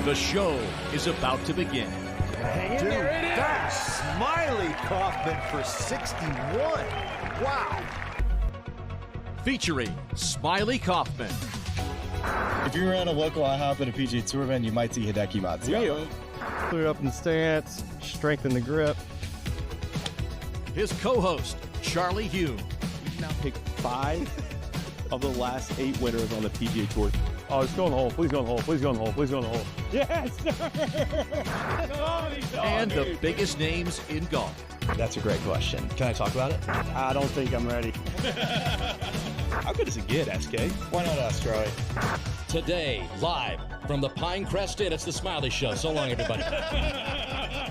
The show is about to begin. Hang in there, it is. That's Smylie Kaufman for 61. Wow. Featuring Smylie Kaufman. If you're around a local IHOP at a PGA Tour event, you might see Hideki Matsuyama. Clear up in the stance, strengthen the grip. His co-host, Charlie Hulme. We've now picked 5 of the last 8 winners on the PGA Tour. Oh, just go in the hole. Please go in the hole. Please go in the hole. Please go in the hole. Yes, sir! And the biggest names in golf. That's a great question. Can I talk about it? I don't think I'm ready. How good does it get, SK? Why not ask, Charlie? Today, live from the Pinecrest Inn, it's the Smylie Show. So long, everybody.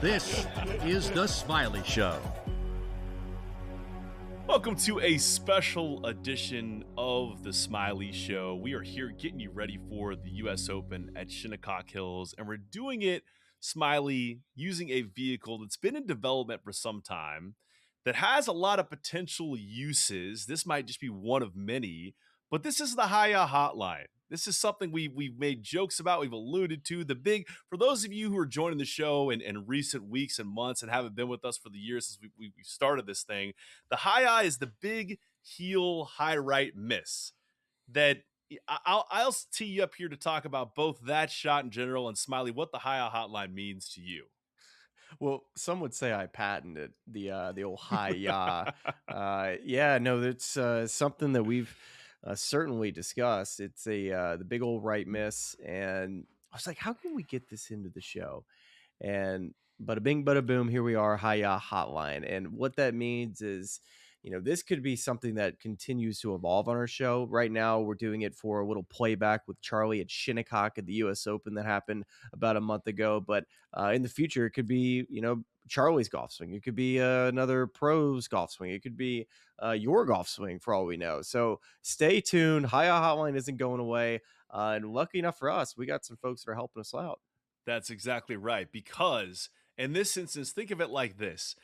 This is the Smylie Show. Welcome to a special edition of the Smylie Show. We are here getting you ready for the U.S. Open at Shinnecock Hills, and we're doing it, Smylie, using a vehicle that's been in development for some time that has a lot of potential uses. This might just be one of many, but this is the Haya Hotline. This is something we've made jokes about, we've alluded to. For those of you who are joining the show in recent weeks and months and haven't been with us for the years since we started this thing, the Haya is the big heel high right miss that I'll tee you up here to talk about both that shot in general and Smylie, what the Haya Hotline means to you. Well, some would say I patented the old hi-ya. That's something that we've certainly discussed. It's the big old right miss, and I was like, how can we get this into the show? And bada bing, bada boom, here we are, hi-ya hotline. And what that means is, this could be something that continues to evolve on our show. Right now, we're doing it for a little playback with Charlie at Shinnecock at the U.S. Open that happened about a month ago. But in the future, it could be, Charlie's golf swing. It could be another pro's golf swing. It could be your golf swing for all we know. So stay tuned. Hi-Ya Hotline isn't going away. And lucky enough for us, we got some folks that are helping us out. That's exactly right. Because in this instance, think of it like this.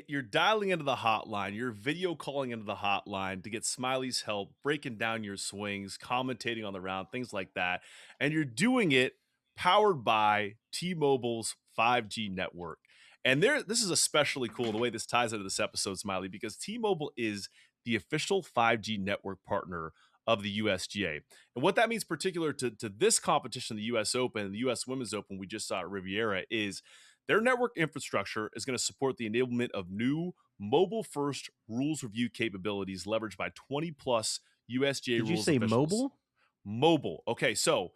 You're dialing into the hotline. You're video calling into the hotline to get Smylie's help, breaking down your swings, commentating on the round, things like that. And you're doing it powered by T-Mobile's 5G network. And this is especially cool, the way this ties into this episode, Smylie, because T-Mobile is the official 5G network partner of the USGA. And what that means particular to this competition, the US Open and the US Women's Open we just saw at Riviera, is their network infrastructure is going to support the enablement of new mobile-first rules review capabilities leveraged by 20-plus USGA rules Did you say officials. mobile? Mobile. Okay, so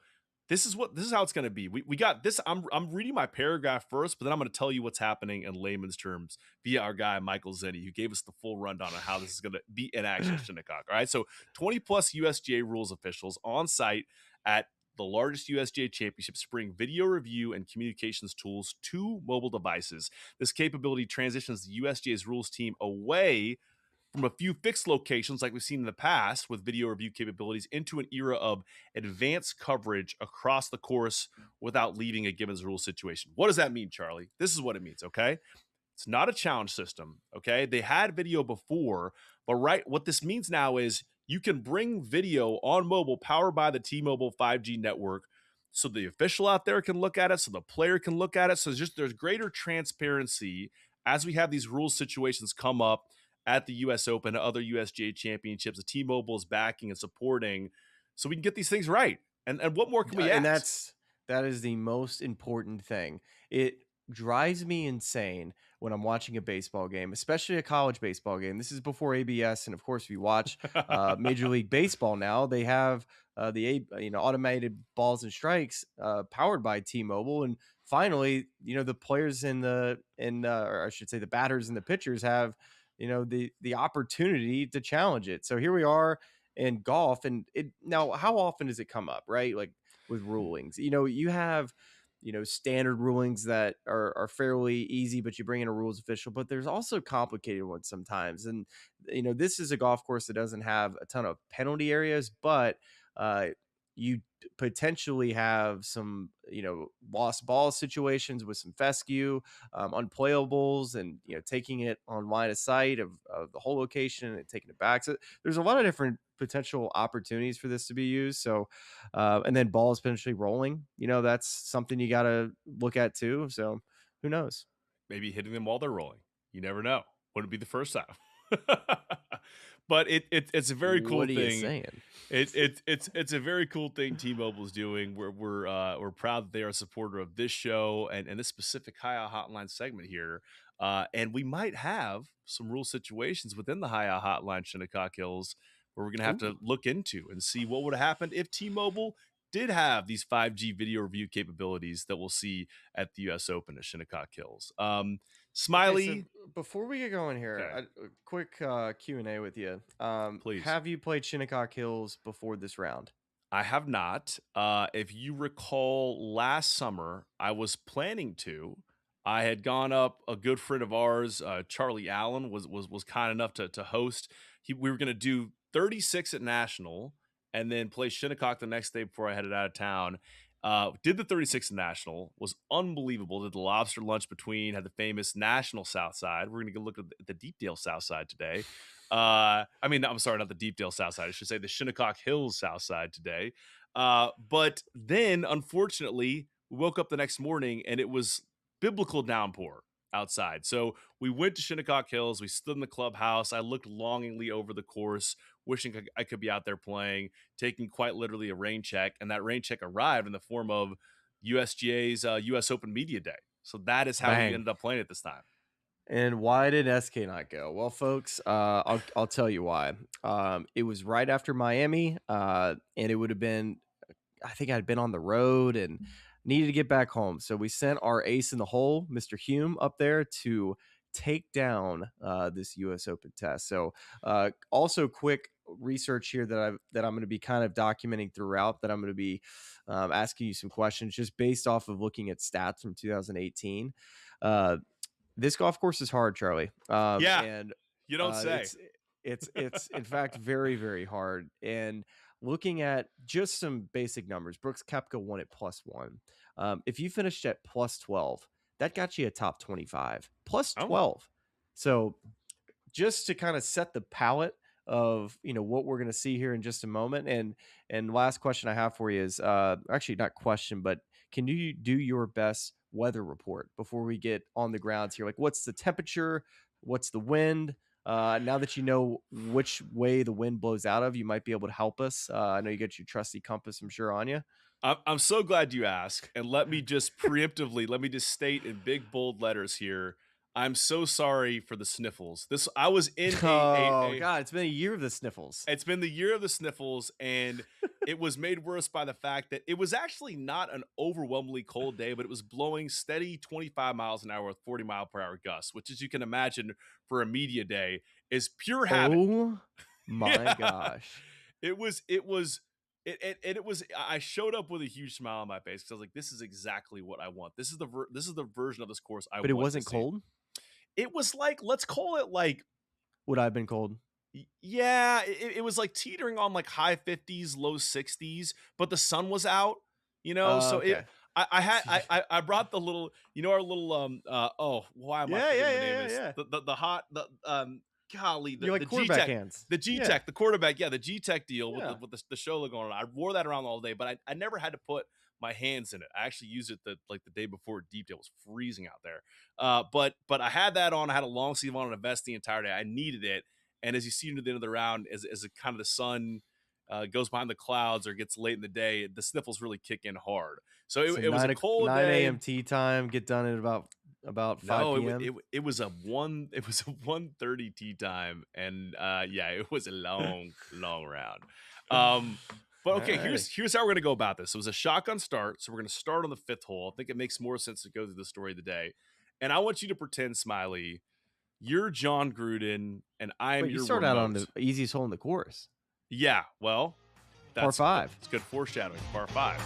this is how it's going to be. We got this. I'm reading my paragraph first, but then I'm going to tell you what's happening in layman's terms via our guy Michael Zenny, who gave us the full rundown on how this is going to be in action at Shinnecock. All right, so 20-plus USGA rules officials on site at the largest USGA championships bring video review and communications tools to mobile devices. This capability transitions the USGA's rules team away from a few fixed locations like we've seen in the past with video review capabilities into an era of advanced coverage across the course without leaving a given rule situation. What does that mean, Charlie? This is what it means, okay? It's not a challenge system, okay? They had video before, but what this means now is you can bring video on mobile powered by the T-Mobile 5G network so the official out there can look at it, so the player can look at it. So there's greater transparency as we have these rule situations come up at the U.S. Open and other USGA championships. The T-Mobile is backing and supporting so we can get these things right. And what more can we ask? And that is the most important thing. It drives me insane when I'm watching a baseball game, especially a college baseball game. This is before ABS, and of course, if you watch Major League Baseball now, they have the automated balls and strikes powered by T-Mobile, and finally, the players or I should say, the batters and the pitchers have the opportunity to challenge it. So here we are in golf, and now how often does it come up, right? Like with rulings, you have standard rulings that are fairly easy, but you bring in a rules official, but there's also complicated ones sometimes. And, this is a golf course that doesn't have a ton of penalty areas, but you potentially have some, lost ball situations with some fescue, unplayables, and, taking it on line of sight of the whole location and taking it back. So there's a lot of different potential opportunities for this to be used. So, and then balls potentially rolling, that's something you got to look at too. So who knows? Maybe hitting them while they're rolling. You never know. Wouldn't be the first time. But it's a very cool What are you thing. saying? It's a very cool thing T-Mobile's doing. We're proud that they are a supporter of this show and this specific High Hotline segment here. And we might have some rule situations within the High Hotline Shinnecock Hills where we're gonna have to look into and see what would have happened if T-Mobile did have these 5G video review capabilities that we'll see at the U.S. Open at Shinnecock Hills. Smylie. Okay, so before we get going here, Okay. a quick Q&A with you. Please. Have you played Shinnecock Hills before this round? I have not. If you recall, last summer I was planning to. I had gone up. A good friend of ours, Charlie Allen, was kind enough to host. We were going to do 36 at National and then play Shinnecock the next day before I headed out of town. Did the 36 at National, was unbelievable. Did the lobster lunch between, had the famous National South Side. We're going to go look at the Deepdale South Side today. I'm sorry, not the Deepdale South Side. I should say the Shinnecock Hills South Side today. But then, unfortunately, we woke up the next morning and it was biblical downpour outside. So we went to Shinnecock Hills. We stood in the clubhouse. I looked longingly over the course, wishing I could be out there playing, taking quite literally a rain check. And that rain check arrived in the form of USGA's U.S. Open Media Day. So that is how we ended up playing it this time. And why did SK not go? Well, folks, I'll tell you why. It was right after Miami, and it would have been, I think I'd been on the road and needed to get back home. So we sent our ace in the hole, Mr. Hulme, up there to take down this U.S. Open test. So also quick research here that I'm going to be kind of documenting throughout, that I'm going to be asking you some questions just based off of looking at stats from 2018. This golf course is hard, Charlie. And you don't say. It's in fact very, very hard. And looking at just some basic numbers, Brooks Koepka won at +1. If you finished at +12, that got you a top 25. +12. So just to kind of set the palette of what we're going to see here in just a moment. And last question I have for you is actually not question, but can you do your best weather report before we get on the grounds here? Like, what's the temperature? What's the wind? Now that you know which way the wind blows out of, you might be able to help us. I know you got your trusty compass, I'm sure, on you. I'm so glad you asked. And let me just preemptively, let me just state in big, bold letters here, I'm so sorry for the sniffles. I was in God, it's been a year of the sniffles. It's been the year of the sniffles, and it was made worse by the fact that it was actually not an overwhelmingly cold day, but it was blowing steady 25 miles an hour with 40-mile-per-hour gusts, which, as you can imagine, for a media day, is pure havoc. Oh my gosh! I showed up with a huge smile on my face because I was like, "This is exactly what I want. This is the version of this course I want." But it wasn't cold. It was like, let's call it like, would I have been cold? Yeah, it was like teetering on like high 50s, low 60s, but the sun was out, so okay. I brought the little, our little, why am I forgetting the name of this? The hot, golly, You're like quarterback hands. The G-Tech, the quarterback, the G-Tech deal with the show logo on it. I wore that around all day, but I never had to put my hands in it. I actually used it the day before Deep Day. It was freezing out there. But I had that on. I had a long sleeve on and a vest the entire day. I needed it. And as you see near the end of the round, as it kind of the sun goes behind the clouds or gets late in the day, the sniffles really kick in hard. So it was a cold 9 day. a.m. tee time. Get done at about 5 p.m. It was a 1:30 tee time, and it was a long round. But okay, here's how we're gonna go about this. It was a shotgun start, so we're gonna start on the 5th hole. I think it makes more sense to go through the story of the day, and I want you to pretend, Smylie, you're John Gruden, and I'm your. You start remote. out on the easiest hole in the course. Yeah, well, Par 5. It's good foreshadowing. Par 5.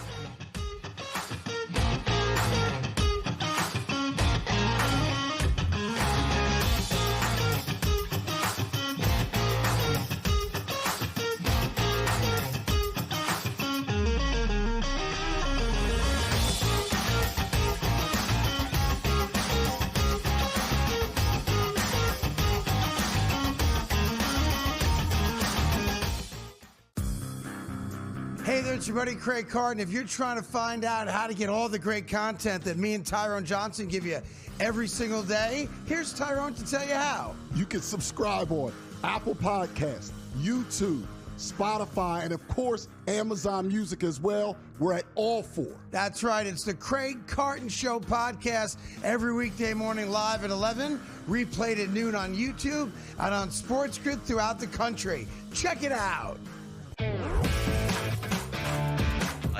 there, it's your buddy Craig Carton. If you're trying to find out how to get all the great content that me and Tyrone Johnson give you every single day, here's Tyrone to tell you how. You can subscribe on Apple Podcasts, YouTube, Spotify, and of course, Amazon Music as well. We're at all 4. That's right. It's the Craig Carton Show podcast every weekday morning live at 11, replayed at noon on YouTube and on SportsGrid throughout the country. Check it out.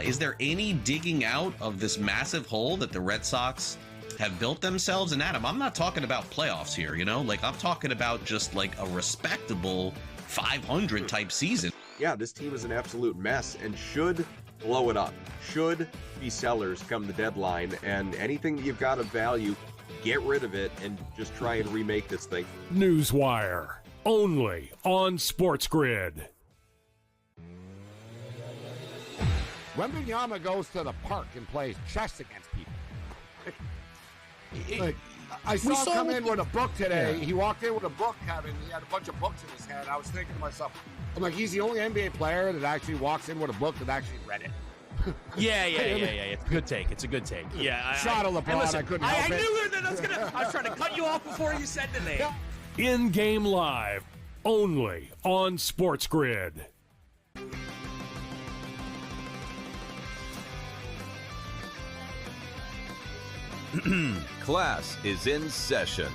Is there any digging out of this massive hole that the Red Sox have built themselves? And Adam, I'm not talking about playoffs here, like I'm talking about just like a respectable 500 type season. Yeah, this team is an absolute mess and should blow it up, should be sellers come the deadline, and anything that you've got of value, get rid of it and just try and remake this thing. Newswire, only on SportsGrid. Wembanyama goes to the park and plays chess against people. I saw him come in with a book today. Yeah. He walked in with a book, Kevin. He had a bunch of books in his hand. I was thinking to myself, I'm like, he's the only NBA player that actually walks in with a book that actually read it. Yeah. It's a good take. Yeah. Shot of LeBron. I couldn't help it. I knew that I was trying to cut you off before you said the name. In-game live, only on SportsGrid. Class is in session.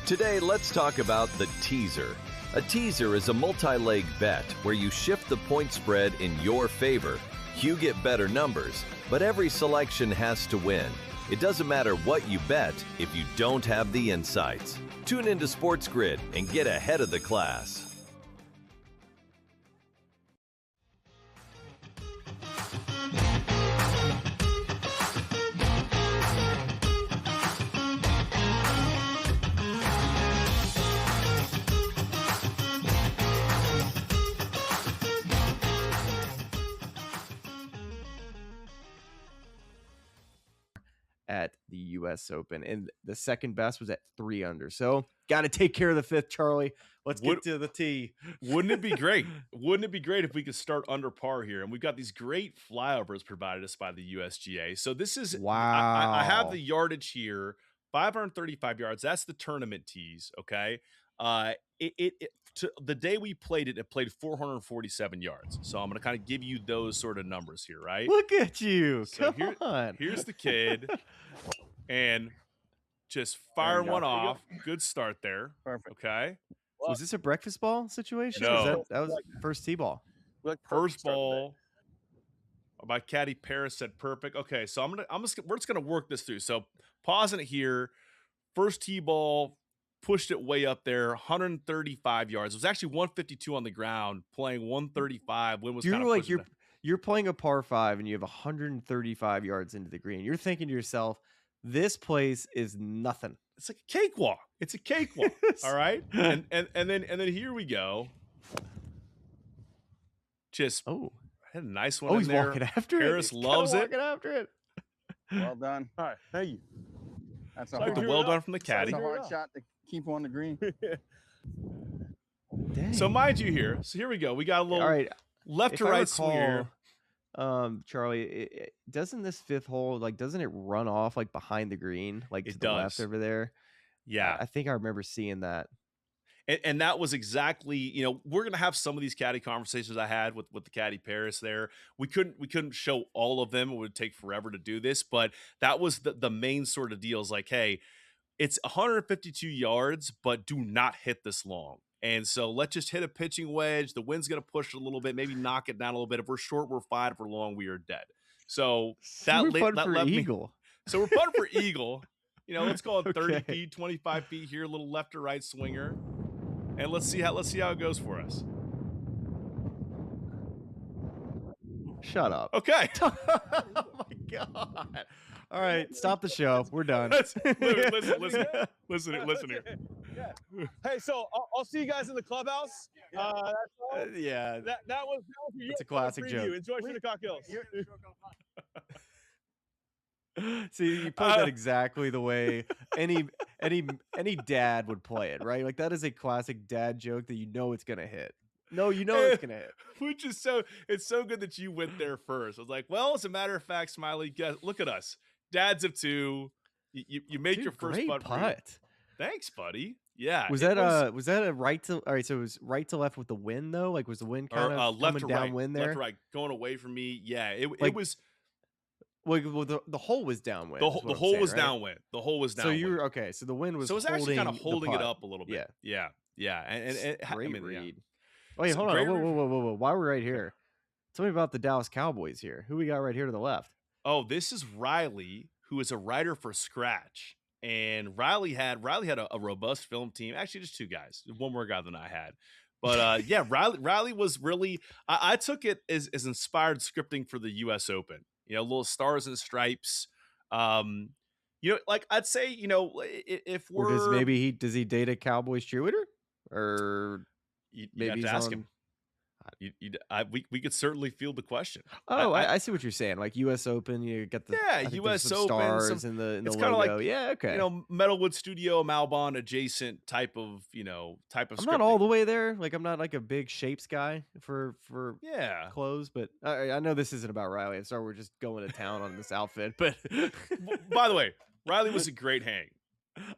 Today, let's talk about the teaser. A teaser is a multi-leg bet where you shift the point spread in your favor. You get better numbers, but every selection has to win. It doesn't matter what you bet if you don't have the insights. Tune into SportsGrid and get ahead of the class. At the U.S. Open, and the second best was at 3 under. So got to take care of the 5th, Charlie. Let's get to the tee. Wouldn't it be great? Wouldn't it be great if we could start under par here? And we've got these great flyovers provided us by the USGA. So this is wow. I have the yardage here, 535 yards. That's the tournament tees. Okay. The day we played it played 447 yards. So I'm going to kind of give you those sort of numbers here, right? Look at you. So Come on. Here's the kid. And just fire one off. Good start there. Perfect. Okay. Was this a breakfast ball situation? No. That was first tee ball. First ball. My caddy Paris said perfect. Okay, so we're just gonna work this through. So pausing it here. First tee ball, pushed it way up there, 135 yards. It was actually 152 on the ground, playing 135. Wind was kind of like you're playing a par 5 and you have 135 yards into the green. You're thinking to yourself, this place is nothing. It's like a cakewalk. It's a cakewalk. All right. And then here we go. Just I had a nice one. Oh, he's there. walking after it. Harris loves it. Walking after it. Well done. All right. Thank you. That's well done from the caddy. That's a hard shot to keep on the green. Dang. So mind you here. So here we go. We got a little left to right swing here. Charlie, doesn't this 5th hole, doesn't it run off behind the green, to the left over there? Yeah. I think I remember seeing that. And that was exactly, we're going to have some of these caddy conversations I had with the caddy Paris there. We couldn't show all of them. It would take forever to do this, but that was the main sort of deal is hey, it's 152 yards, but do not hit this long. And so let's just hit a pitching wedge. The wind's going to push it a little bit, maybe knock it down a little bit. If we're short, we're fine. If we're long, we are dead. So we're eagle. So we're putting for eagle. Let's call it 30 feet, 25 feet here, a little left or right swinger. And let's see how it goes for us. Shut up. Okay. Oh my God. All right, stop the show. We're done. Listen here. Yeah. Hey, so I'll see you guys in the clubhouse. Yeah. That was it's a classic joke. Enjoy Shinnecock Hills. See, you played that exactly the way any dad would play it, right? That is a classic dad joke that it's gonna hit. No, you know it's gonna hit. Which is it's so good that you went there first. I was like, well, as a matter of fact, Smylie, look at us, dads of two. You make your first putt. Thanks, buddy. Yeah. Was that a right to? All right, so it was right to left with the wind though. Like was the wind kind of left coming to right, downwind there? Left to right, going away from me. Yeah, it was. Well, the hole was downwind. The hole was downwind. The hole was downwind. So you were okay. So the wind was. So it was actually kind of holding it up a little bit. Yeah. And great read. Yeah. Oh yeah, hold on. Whoa. While we're right here, tell me about the Dallas Cowboys here. Who we got right here to the left? Oh, this is Riley, who is a writer for Scratch. And Riley had a robust film team. Actually, just two guys. One more guy than I had. But yeah, Riley was really. I took it as inspired scripting for the U.S. Open. Little stars and stripes. Like I'd say, if we're does he date a Cowboys cheerleader, or maybe have to ask him. We could certainly field the question. Oh, I see what you're saying. Like U.S. Open, you get the U.S. Open stars in the it's logo. Kind of like okay. Metalwood Studio, Malbon adjacent type of I'm not all the way there. Like I'm not like a big shapes guy for clothes, but I know this isn't about Riley. I'm sorry, we're just going to town on this outfit. But by the way, Riley was a great hang.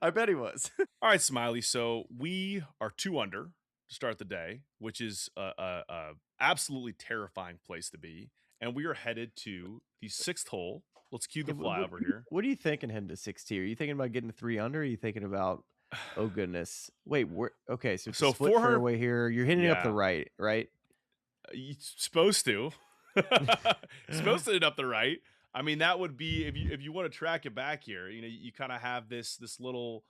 I bet he was. All right, Smylie. So we are 2 under. Start the day, which is a absolutely terrifying place to be, and we are headed to the 6th hole. Let's cue the flyover here. What are you thinking heading to 16? Are you thinking about getting to 3 under? Or are you thinking about? Oh goodness! Wait, okay. So split 400 fairway here. You're hitting it up the right? You're supposed to. Supposed to hit up the right. I mean, that would be if you want to track it back here. You kind of have this little.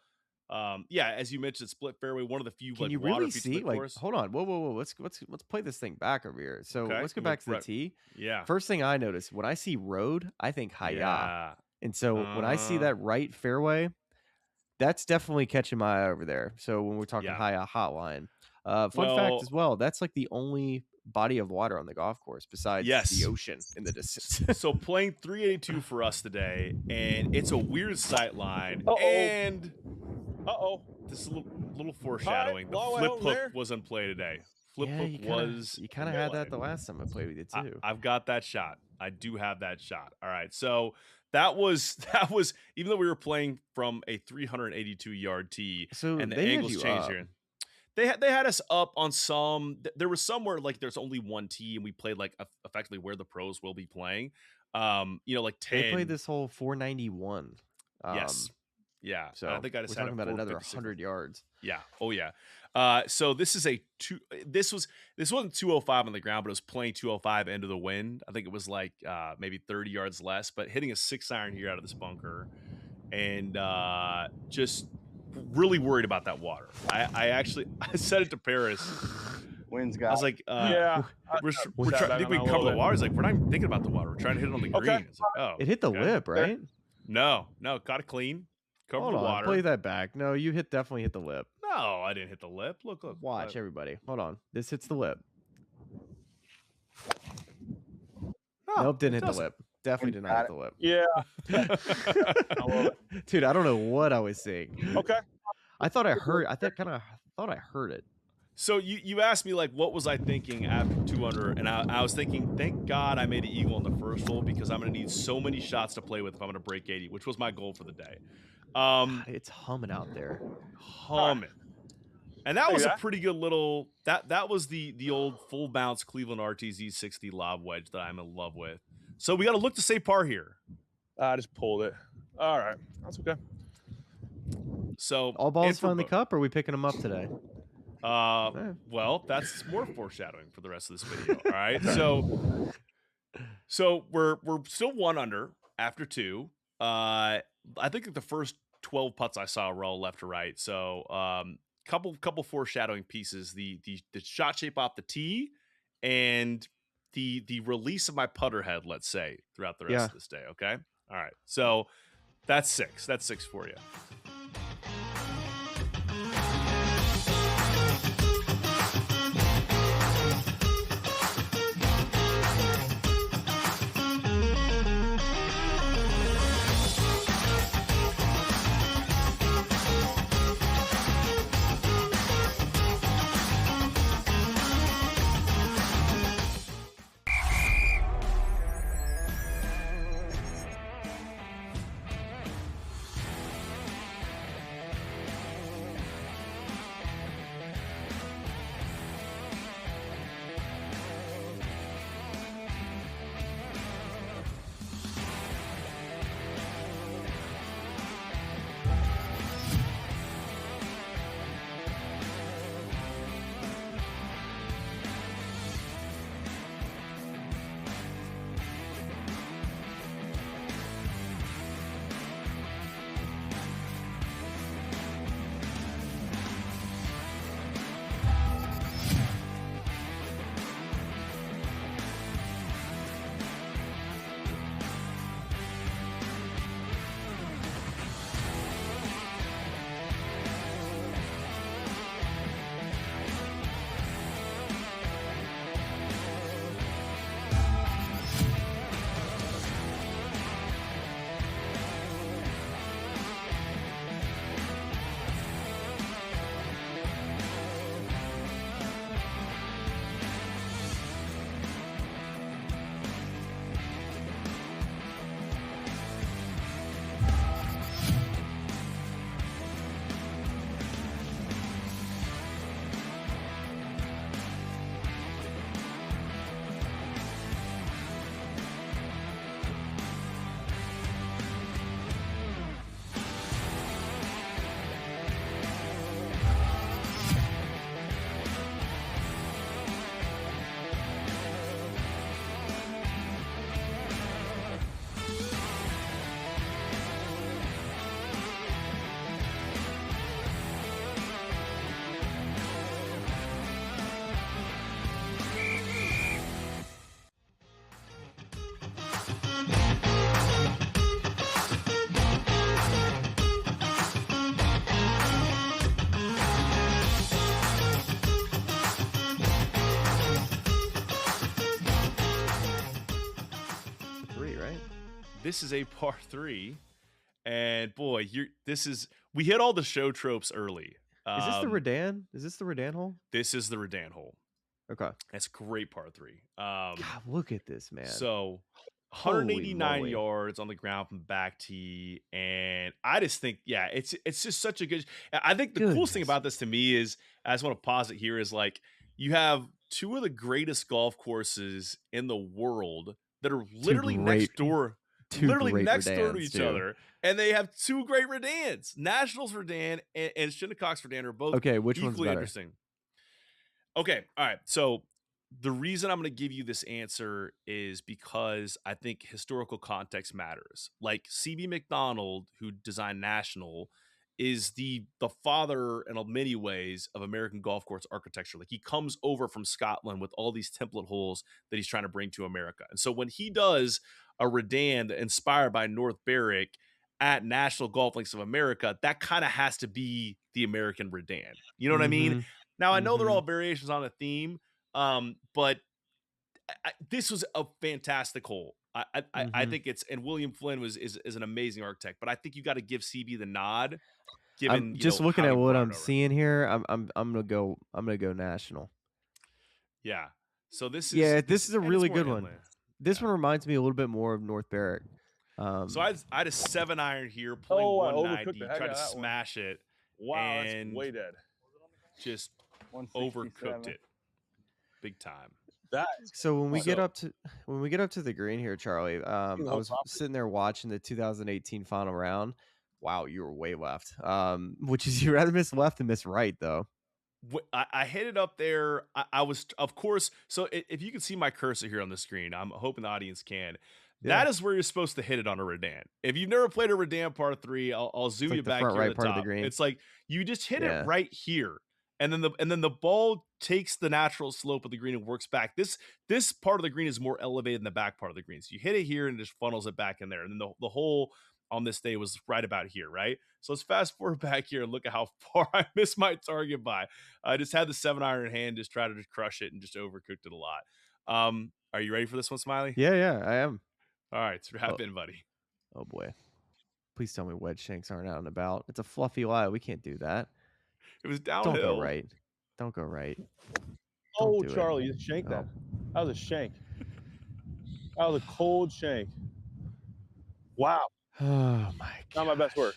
As you mentioned, split fairway, one of the few. Can you really see? Hold on, whoa! Let's play this thing back over here. So let's go back to the tee. Yeah. First thing I notice when I see road, I think hi-ya. And so when I see that right fairway, that's definitely catching my eye over there. So when we're talking hi-ya hotline, fun fact as well, that's like the only body of water on the golf course besides the ocean in the distance. So playing 382 for us today, and it's a weird sight line. And this is a little foreshadowing. The flip hook was in play today. Flip hook was. You kind of had that the last time I played with you too. I've got that shot. I do have that shot. All right. So that was even though we were playing from a 382-yard tee, and the angles changed here. They had us up on some. There was somewhere like there's only one tee, and we played like effectively where the pros will be playing. Like 10. They played this whole 491. Yes. Yeah. So I think I just we're talking about another 100 yards. Yeah. Oh yeah. So this is this wasn't 205 on the ground, but it was playing 205 into the wind. I think it was like maybe 30 yards less, but hitting a 6-iron here out of this bunker, and just really worried about that water. I said it to Paris. Wind's got. I was like, we're trying. I think we can cover the water. He's like, we're not even thinking about the water. We're trying to hit it on the green. It's like, it hit the lip, right? No, got it clean. Cover the water. Play that back. No, you definitely hit the lip. No, I didn't hit the lip. Look. Watch everybody. Hold on. This hits the lip. Nope, didn't hit the lip. Definitely did not hit the lip. Yeah. Dude, I don't know what I was saying. Okay. I thought I heard it. So you asked me like what was I thinking after 2 under, and I was thinking, thank God I made an eagle on the first hole because I'm going to need so many shots to play with if I'm going to break 80, which was my goal for the day. It's humming out there. Humming. And that was a pretty good little that was the old full bounce Cleveland RTZ 60 lob wedge that I'm in love with. So we got to look to save par here. I just pulled it. All right. That's okay. So all balls found the cup, or are we picking them up today? Well, that's more foreshadowing for the rest of this video. All right. So we're still 1 under after 2. I think the first 12 putts I saw were all left to right. So couple foreshadowing pieces, the shot shape off the tee and the release of my putter head, let's say, throughout the rest of this day. Okay. All right. So that's 6. That's 6 for you. this is a par 3, and boy, we hit all the show tropes early. Is this the Redan? Is this the Redan hole? This is the Redan hole. Okay. That's great par 3. God, look at this, man. So 189 yards on the ground from back tee, and I just think, yeah, it's just such a good. I think the coolest thing about this to me is, I just want to pause it here, is like you have two of the greatest golf courses in the world that are literally next door to each other, and they have two great Redans. Nationals Redan and Shinnecock's Redan are both which one's better? Interesting. Okay, all right. So the reason I'm going to give you this answer is because I think historical context matters. Like C.B. Macdonald, who designed National, is the father in many ways of American golf course architecture. Like he comes over from Scotland with all these template holes that he's trying to bring to America. And so when he does a Redan inspired by North Berwick at National Golf Links of America, that kind of has to be the American Redan. You know what I mean? Now, I know they're all variations on a theme, but this was a fantastic hole. I think it's, and William Flynn is an amazing architect, but I think you got to give CB the nod. Given just looking at what I'm seeing here, I'm gonna go National. Yeah. So this is a really good one. This one reminds me a little bit more of North Berwick. So I had a 7-iron here, playing 190, tried to smash it. Wow, and that's way dead. Just overcooked it, big time. So when we get up to the green here, Charlie, I was sitting there watching the 2018 final round. Wow, you were way left. Which is, you'd rather miss left than miss right, though. I hit it up there. I was, of course. So if you can see my cursor here on the screen, I'm hoping the audience can. That is where you're supposed to hit it on a Redan. If you've never played a Redan par 3, I'll zoom you back here right at the part top. Of the green. It's like you just hit it right here, and then the ball takes the natural slope of the green and works back. This part of the green is more elevated than the back part of the green. So you hit it here and just funnels it back in there. And then the hole on this day was right about here, right? So let's fast forward back here and look at how far I missed my target by. I just had the 7-iron in hand, just tried to crush it and just overcooked it a lot. Are you ready for this one, Smylie? Yeah, I am. All right, strap in, buddy. Oh boy. Please tell me wedge shanks aren't out and about. It's a fluffy lie. We can't do that. It was downhill. Don't go right. Don't go right. Oh, Charlie, you shanked that. That was a shank. That was a cold shank. Wow. Oh my God. Not my best work.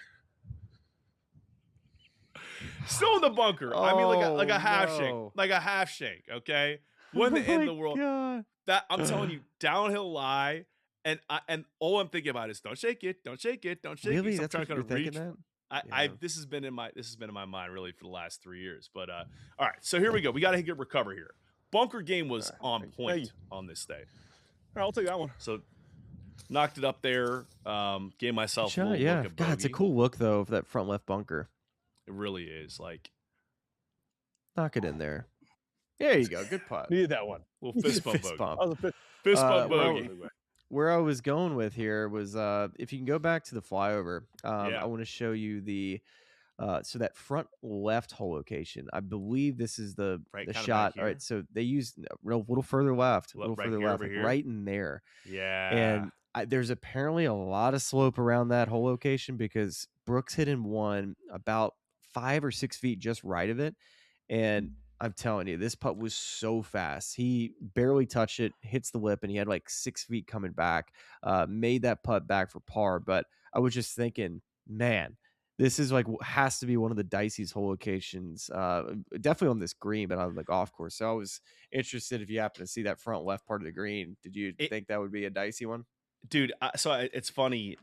Still in the bunker. I mean, like a half shank. Like a half shank, okay? When the end of the world. God. That I'm telling you, downhill lie. And all I'm thinking about is don't shake it, don't shake it, don't shake really? it. That's what you're thinking that? This has been in my mind really for the last 3 years. But all right, so here we go. We got to get recover here. Bunker game was on point on this day. All right, I'll take that one. So knocked it up there. Gave myself a little look at God, it's a cool look though for that front left bunker. It really is. Like, knock it in there. There you go. Good putt. Needed that one. Little fist bump bogey. That was a fist bump bogey. Where I was going with here was if you can go back to the flyover, I want to show you the so that front left hole location. I believe this is the shot. All right, so they used a little further left, right in there. Yeah, and there's apparently a lot of slope around that hole location because Brooks hit in one about 5 or 6 feet just right of it, and I'm telling you, this putt was so fast. He barely touched it, hits the lip, and he had like 6 feet coming back. Made that putt back for par. But I was just thinking, man, this is like has to be one of the diciest hole locations. Definitely on this green, but on the golf course. So I was interested if you happen to see that front left part of the green. Did you think that would be a dicey one? Dude, it's funny.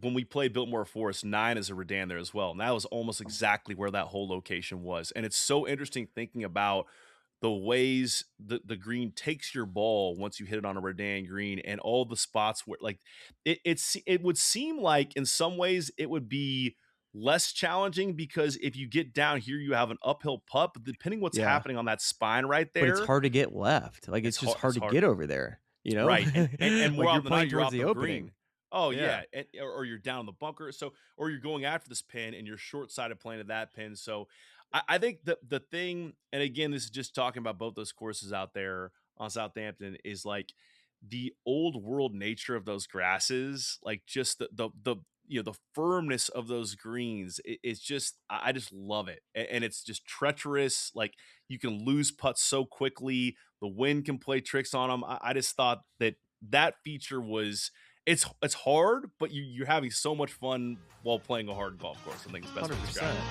When we played Biltmore Forest, 9 is a Redan there as well. And that was almost exactly where that whole location was. And it's so interesting thinking about the ways the green takes your ball once you hit it on a Redan green and all the spots where like it would seem like in some ways it would be less challenging because if you get down here, you have an uphill putt, but depending what's happening on that spine right there. But it's hard to get left. Like it's just hard to get over there. You know, right? And more like often than not, you're off the the opening. green. Oh yeah, or you're down in the bunker. So, or you're going after this pin and you're short-sided playing to that pin. So, I think the thing, and again, this is just talking about both those courses out there on Southampton, is like the old world nature of those grasses, like just the firmness of those greens, it's just, I just love it. And it's just treacherous. Like you can lose putts so quickly. The wind can play tricks on them. I just thought that feature was, it's hard, but you're having so much fun while playing a hard golf course. I think it's the best way to describe it.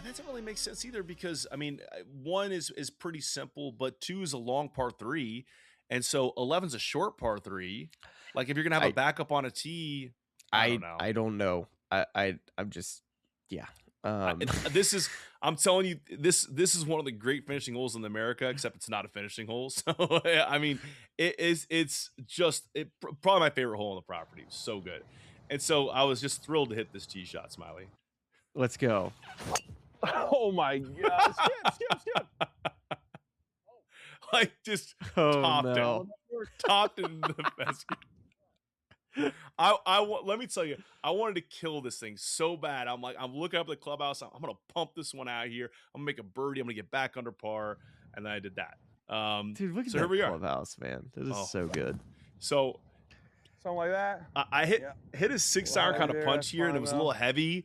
Doesn't really make sense either, because I mean, one is pretty simple, but 2 is a long par 3, and so 11's a short par 3. Like if you're gonna have a backup on a tee, I don't know. I'm just, yeah. I'm telling you, this is one of the great finishing holes in America, except it's not a finishing hole. So I mean, it's probably my favorite hole on the property. It was so good, and so I was just thrilled to hit this tee shot, Smylie. Let's go. Oh my God! Skip. Like just topped it in the basket. Let me tell you, I wanted to kill this thing so bad. I'm looking up at the clubhouse. I'm gonna pump this one out here. I'm gonna make a birdie. I'm gonna get back under par, and then I did that. Dude, look at that clubhouse, man. This is so good. So something like that. I hit a 6-iron kind of punch here, and it was a little heavy.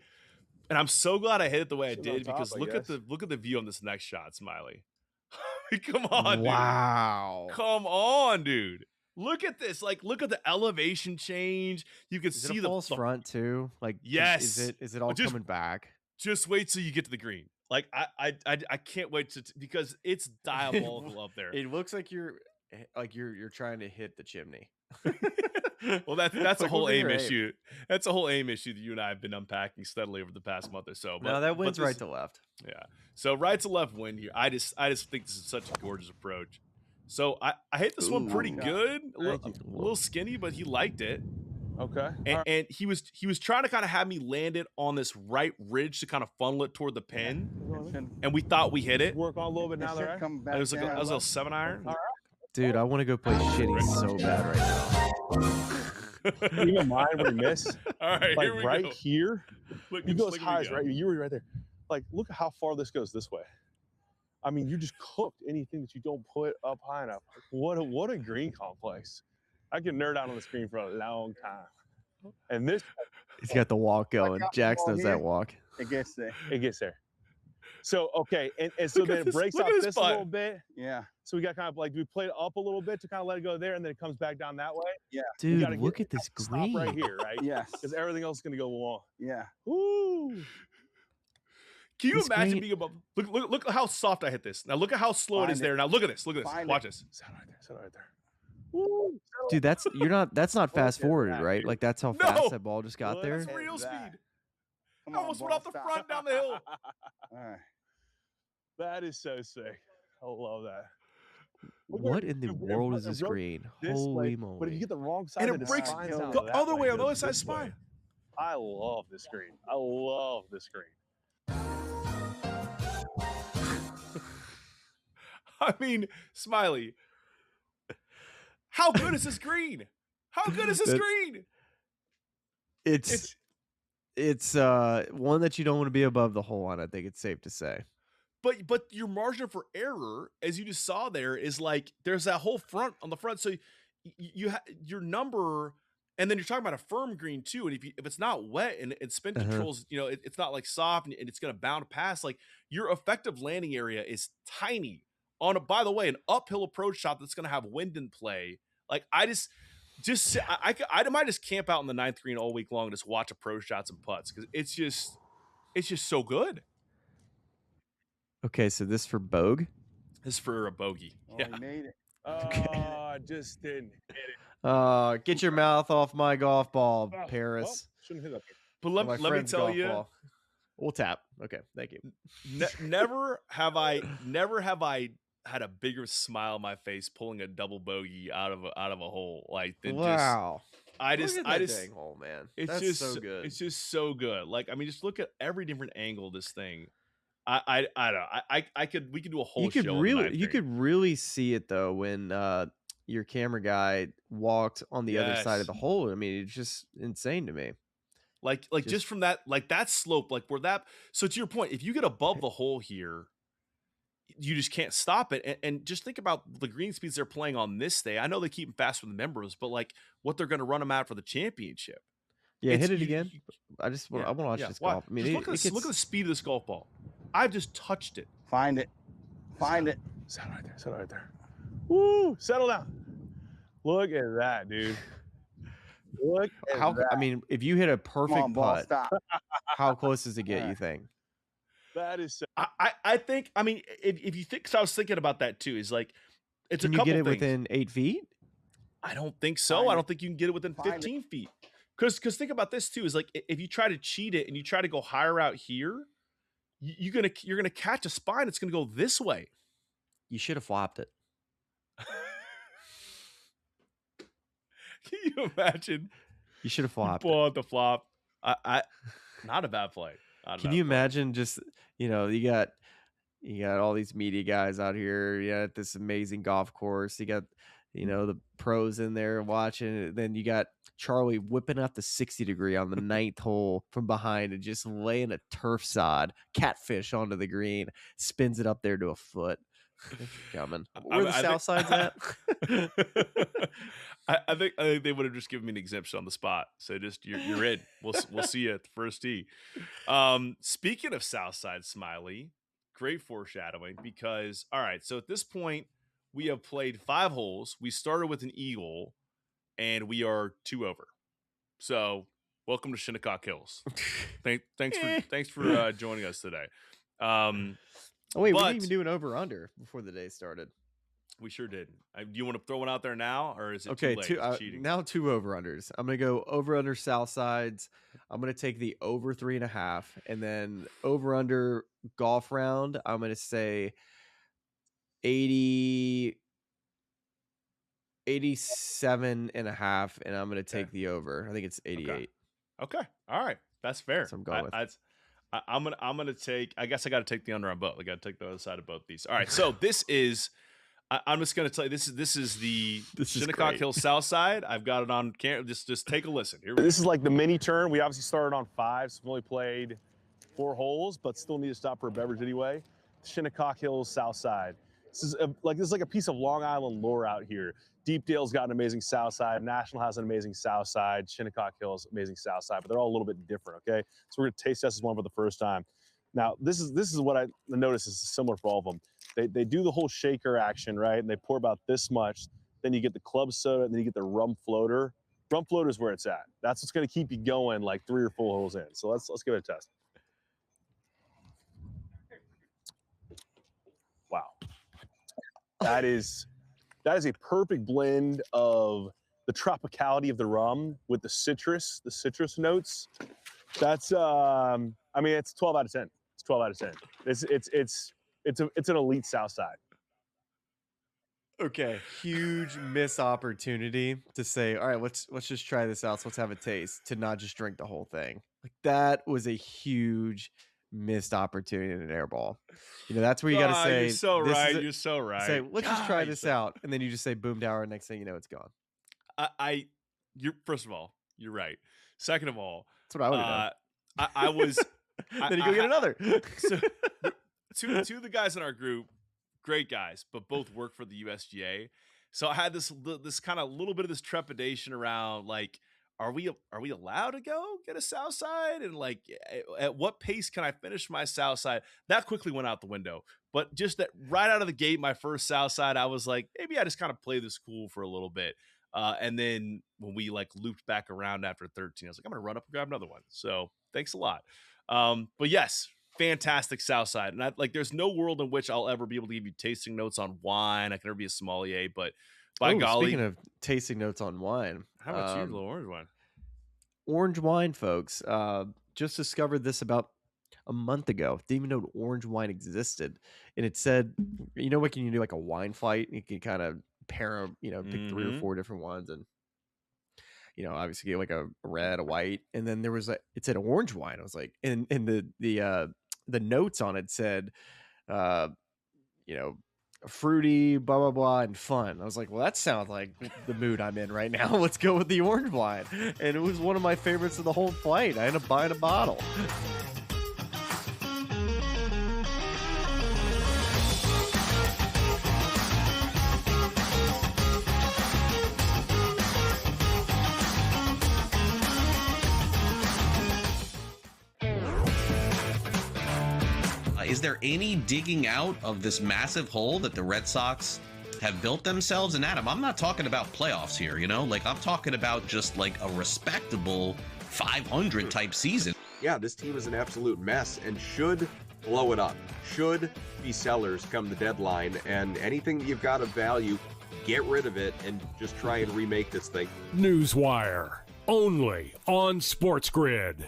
And I'm so glad I hit it the way I did, because look at the view on this next shot, Smylie. Come on, dude. Wow. Come on, dude. Look at this. Like, look at the elevation change. You can see the false front too. Like, yes. Is it all coming back? Just wait till you get to the green. Like, I can't wait because it's diabolical up there. It looks like you're trying to hit the chimney. Well, that's a whole aim issue. That's a whole aim issue that you and I have been unpacking steadily over the past month or so. But, no, that wins right to left. Yeah. So right to left win here. I just think this is such a gorgeous approach. So I hit this one pretty good. A little skinny, but he liked it. Okay. And he was trying to kind of have me land it on this right ridge to kind of funnel it toward the pin. And we thought we hit it. Work on a little bit now, right? It was like a little 7-iron. Dude, I want to go play shitty so bad right now. Even mine where you miss. All right, like here we right go. here. Look, You go as look, high we as go. right. You were right there. Like, look at how far this goes this way. I mean, you just cooked anything that you don't put up high enough. What a green complex. I can nerd out on the screen for a long time. And this, He's got the walk going. Jax knows here. that walk. It gets there. it gets there. So okay, and so Look at then it this- breaks look off at his this a butt. little bit. Yeah. So we got kind of like we played up a little bit to kind of let it go there, and then it comes back down that way. Yeah. We gotta Dude, look at this stop green. right here, right? Yes. Because everything else is gonna go along. Yeah. Woo! Can you This imagine green- being above? Look how soft I hit this. Now look at how slow it Find is it. there. Now look at this. Look at this. Find Watch it. this. Settle right there. Settle right there. Woo! Settle. Dude, that's not fast at forwarded, that, right? dude. Like that's how No. fast that ball just got Look there. at That's real that. speed. Come I on, almost went ball, off the stop. front down the hill. All right. That is so sick. I love that. Look What at- in the dude, world it is this broke green? this Holy way, moly. But if you get the wrong side, And then it breaks spines the down the that other way on It the other goes side this way. spine. I love this screen. I love this screen. I mean, Smylie, how good is this green? How good is this That- green? It's one that you don't want to be above the hole on, I think it's safe to say. But your margin for error, as you just saw there, is like there's that whole front on the front. So your number, and then you're talking about a firm green too. And if it's not wet and spin controls, it's not like soft and it's going to bound past. Like your effective landing area is tiny on by the way, an uphill approach shot that's going to have wind in play. Like I might just camp out in the ninth green all week long and just watch approach shots and putts because it's just so good. Okay, so this for Bogue. This is for a bogey. Oh, Yeah. he made it. I just didn't hit it. Get your mouth off my golf ball, Oh, Paris. well, shouldn't hit that. But Or my let me friend's tell golf you, ball. We'll tap. Okay, thank you. never have I had a bigger smile on my face pulling a double bogey out of a hole like than Wow. I Look just at I that just dang hole, man. it's That's just so good. It's just so good. Like I mean, just look at every different angle of this thing. I don't know. We could do a whole You could show. really could really see it though when your camera guy walked on the other side of the Yes. hole. I mean, it's just insane to me. like just from that slope, like where that. So to your point, if you get above the hole here, you just can't stop it. And just think about the green speeds they're playing on this day. I know they keep them fast for the members, but like what they're going to run them out for the championship. Yeah, It's- hit it you- again. you- I just want yeah, to watch yeah. this Why? golf. I mean, Just it look at gets, look at the speed of this golf ball. I've just touched it. Find it. Find it. Settle right there. Settle right there. Woo! Settle down. Look at that, dude. Look at how. that. I mean, if you hit a perfect Come on, ball. putt, Stop. how close does it get? All You right. think? That is so. I think. I mean, if you think, because I was thinking about that too. Is like it's Can a you couple get it things. within 8 feet? I don't think so. Find I it. don't think you can get it within Find it. 15 feet. Because think about this too. Is like if you try to cheat it and you try to go higher out here, you're gonna catch a spine. It's gonna go this way. You should have flopped it. Can you imagine? You should have flopped it. Pull out the flop. I not a bad play. Not a Can bad you play. imagine just, you got all these media guys out here, at this amazing golf course. You got, the pros in there watching it. Then you got Charlie whipping out the 60 degree on the ninth hole from behind and just laying a turf sod catfish onto the green, spins it up there to a foot. Thanks for coming. Where the south side's at? I think they would have just given me an exemption on the spot. So just you're in. We'll see you at the first tee. Speaking of south side, Smylie, great foreshadowing because all right. So at this point, we have played 5 holes. We started with an eagle, and we are 2 over. So welcome to Shinnecock Hills. Thanks for joining us today. Oh wait, we but- didn't even do an over under before the day started. We sure did. Do you want to throw one out there now, or is it Okay, too late? two, It's cheating. now 2 over unders. I'm gonna go over under south sides. I'm gonna take the over 3.5, and then over under golf round. I'm gonna say 87.5, and I'm gonna take the over. I think it's 88. Okay. All right. That's fair. That's what I'm going with. I'm gonna take. I guess I got to take the under on both. I got to take the other side of both these. All right. So this is I'm just going to tell you, this is the Shinnecock Hills South Side. I've got it on camera. Just take a listen. Here we go. This is like the mini turn. We obviously started on 5, so we've only played 4 holes, but still need to stop for a beverage anyway. Shinnecock Hills South Side. This is like a piece of Long Island lore out here. Deepdale's got an amazing South Side. National has an amazing South Side. Shinnecock Hills, amazing South Side, but they're all a little bit different, okay? So we're going to taste test this one for the first time. Now, this is what I noticed is similar for all of them. They do the whole shaker action, right? And they pour about this much. Then you get the club soda, and then you get the rum floater. Rum floater is where it's at. That's what's going to keep you going like 3 or 4 holes in. So let's give it a test. Wow. That is a perfect blend of the tropicality of the rum with the citrus notes. That's I mean, it's 12 out of 10. It's 12 out of 10. It's an elite South Side. Okay, huge missed opportunity to say, all right, let's just try this out. So let's have a taste, to not just drink the whole thing. Like, that was a huge missed opportunity in an air ball. You know, that's where you got to say, you're so right. You're so right. Say, let's just try this out, and then you just say boom dower. Next thing you know, it's gone. You're first of all, you're right. Second of all, that's what I would have done. I was. Then you go get another. So, two of the guys in our group, great guys, but both work for the USGA. So I had this kind of little bit of this trepidation around, like, are we allowed to go get a South Side? And like, at what pace can I finish my South Side? That quickly went out the window. But just that right out of the gate, my first South Side, I was like, maybe I just kind of play this cool for a little bit. And then when we like looped back around after 13, I was like, I'm going to run up and grab another one. So thanks a lot. But yes, fantastic South Side. And there's no world in which I'll ever be able to give you tasting notes on wine. I can never be a sommelier, but by golly. Speaking of tasting notes on wine. How about you, little orange wine? Orange wine, folks. Just discovered this about a month ago. Didn't even know orange wine existed. And it said, you know, what can you do, like a wine flight? You can kind of pair them, you know, pick 3 or 4 different ones, and you know, obviously get like a red, a white, and then there was it said orange wine. I was like, and the notes on it said, you know, fruity, blah blah blah, and fun. I was like, well, that sounds like the mood I'm in right now. Let's go with the orange wine. And it was one of my favorites of the whole flight. I ended up buying a bottle. Is there any digging out of this massive hole that the Red Sox have built themselves? And Adam, I'm not talking about playoffs here, you know? Like, I'm talking about just like a respectable 500 type season. Yeah, this team is an absolute mess and should blow it up. Should be sellers come the deadline, and anything that you've got of value, get rid of it and just try and remake this thing. Newswire, only on SportsGrid.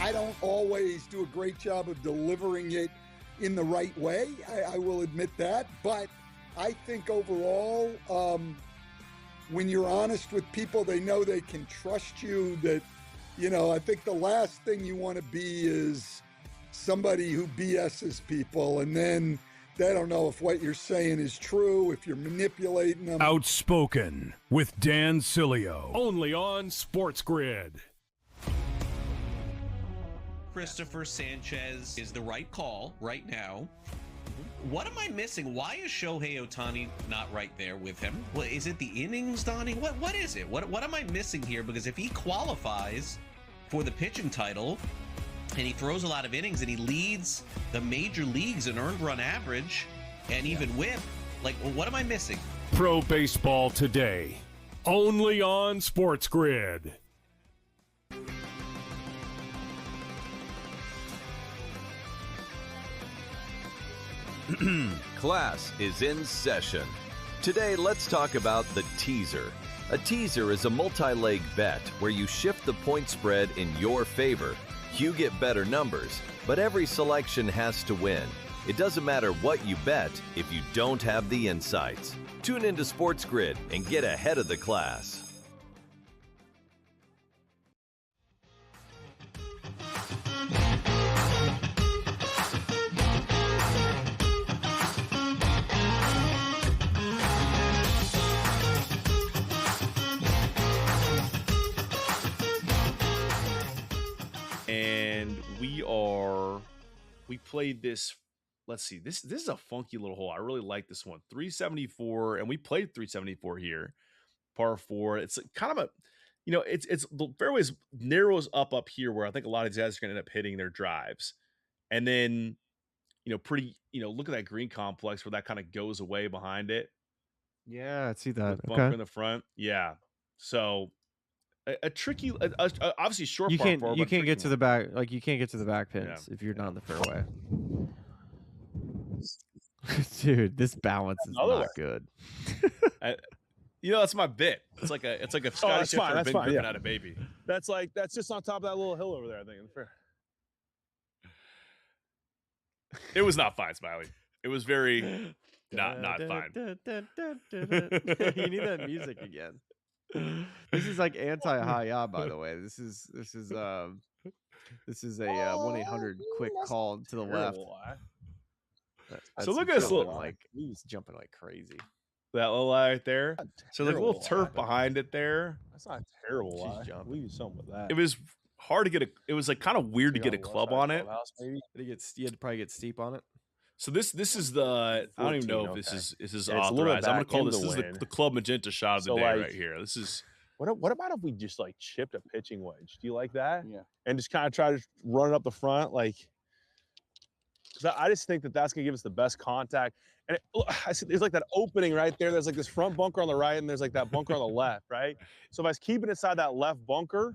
I don't always do a great job of delivering it in the right way. I will admit that. But I think overall, when you're honest with people, they know they can trust you. That, you know, I think the last thing you want to be is somebody who BS's people. And then they don't know if what you're saying is true, if you're manipulating them. Outspoken with Dan Cilio, only on SportsGrid. Christopher Sanchez is the right call right now. What am I missing? Why is Shohei Ohtani not right there with him? Well, is it the innings, Donnie? What is it? What am I missing here? Because if he qualifies for the pitching title and he throws a lot of innings and he leads the major leagues in earned run average and even whip, like, well, what am I missing? Pro Baseball Today, only on SportsGrid. Class is in session. Today, let's talk about the teaser. A teaser is a multi-leg bet where you shift the point spread in your favor. You get better numbers, but every selection has to win. It doesn't matter what you bet if you don't have the insights. Tune into SportsGrid and get ahead of the class. we played this. Let's see. This is a funky little hole. I really like this one. 374, and we played 374 here. Par 4. It's kind of a, it's the fairways narrows up here where I think a lot of these guys are going to end up hitting their drives. And then, pretty, look at that green complex where that kind of goes away behind it. Yeah, I see that. Bunker in the front. Yeah. So a tricky, obviously short You par can't 4. you but can't get tricky to the back, like you can't get to the back pins if you're not in the fairway. Dude, this balance is not good. That's my bit. It's like if Scotty Scheffler had been gripping yeah. out a baby. That's just on top of that little hill over there, I think. In the fair. It was not fine, Smylie. It was very not fine. You need that music again. This is like anti-high by the way. This is a 1-800 quick call to the left. So look at this little, he's jumping like crazy. That little lie right there. So like a little turf behind it there. That's not a terrible lie. We use something with that. It was hard to get it was like kind of weird to get a club on it. You had to probably get steep on it. So this is the 14, I don't even know if this is authorized. I'm gonna call this is the Club Magenta shot of the day right here. This is what about if we just like chipped a pitching wedge? Do you like that? Yeah. And just kind of try to run it up the front, like. Because I just think that's gonna give us the best contact. And I see there's like that opening right there. There's like this front bunker on the right, and there's like that bunker on the left, right? So if I was keeping inside that left bunker,